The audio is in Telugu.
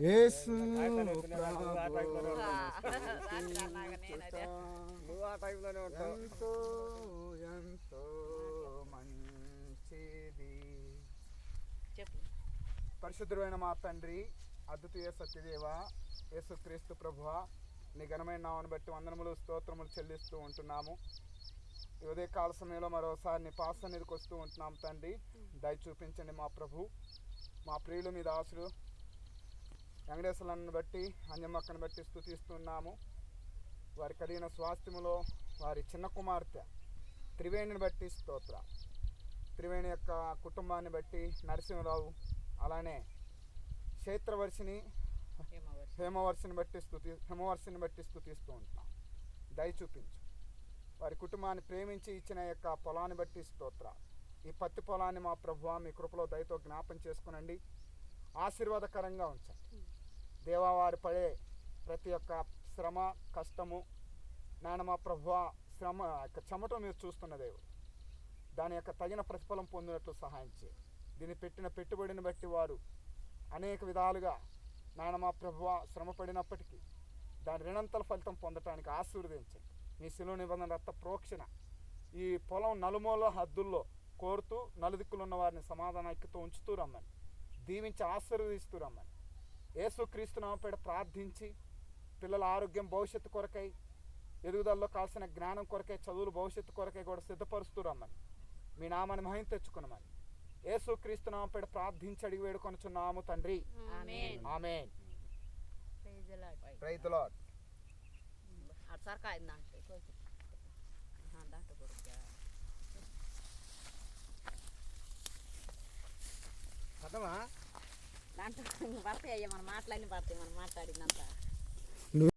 యేసు ఎంతో ఎంతో మంచిది. పరిశుద్ధుడైన మా తండ్రి, అద్వితీయ సత్యదేవ, యేసుక్రీస్తు ప్రభువా, నీ ఘనమైన నామమును బట్టి వందనములు స్తోత్రములు చెల్లిస్తూ ఉంటున్నాము. ఈ ఉదయకాల సమయంలో మరోసారి నీ పాస్ సన్నిధికి వస్తూ ఉంటున్నాము తండ్రి. దయ చూపించండి మా ప్రభు, మా ప్రియులు మీ దాసుడు వెంకటేశ్వరులను బట్టి అంజమ్మక్కను బట్టి స్తుతిస్తున్నాము. వారి కలిగిన స్వాస్థ్యములో వారి చిన్న కుమార్తె త్రివేణిని బట్టి స్తోత్ర. త్రివేణి యొక్క కుటుంబాన్ని బట్టి నరసింహరావు, అలానే క్షేత్రవర్షిని హేమవర్షిని బట్టి స్తుతిస్తూ ఉంటాం. దయ చూపించు. వారి కుటుంబాన్ని ప్రేమించి ఇచ్చిన యొక్క పొలాన్ని బట్టి స్తోత్ర. ఈ పత్తి పొలాన్ని మా ప్రభువా మీ కృపలో దయతో జ్ఞాపం చేసుకునండి, ఆశీర్వాదకరంగా ఉంచండి దేవా. వారి పడే ప్రతి ఒక్క శ్రమ కష్టము నాయన మా ప్రభువా, శ్రమ యొక్క చెమట మీరు చూస్తున్న దేవుడు, దాని యొక్క తగిన ప్రతిఫలం పొందినట్లు సహాయం చేయండి. దీన్ని పెట్టిన పెట్టుబడిని బట్టి వారు అనేక విధాలుగా నాయన మా ప్రభువా శ్రమ పడినప్పటికీ దాని రుణంతల ఫలితం పొందటానికి ఆశీర్వదించండి. మీ శిలువ నిబంధన రక్త ప్రోక్షణ ఈ పొలం నలుమూల హద్దుల్లో కోరుతూ నలుదిక్కులు ఉన్న వారిని సమాధాన ఐక్యతో ఉంచుతూ రమ్మని, దీవించి ఆశీర్వదిస్తూ రమ్మని యేసుక్రీస్తు నామముపేట ప్రార్థించి, పిల్లల ఆరోగ్యం భవిష్యత్తు కొరకై, ఎదుగుదలలో కావాల్సిన జ్ఞానం కొరకై, చదువులు భవిష్యత్తు కొరకై కూడా సిద్ధపరుస్తూ రమ్మని, మీ నామాన్ని మహిమ తెచ్చుకున్నామని యేసుక్రీస్తు నామముపేట ప్రార్థించి అడిగి వేడుకొనుచున్నాము తండ్రి. ఆమేన్. Praise the Lord. దాంట్లో పడతాయి, మనం మాట్లాడిన పడతాయి, మనం మాట్లాడిందంతా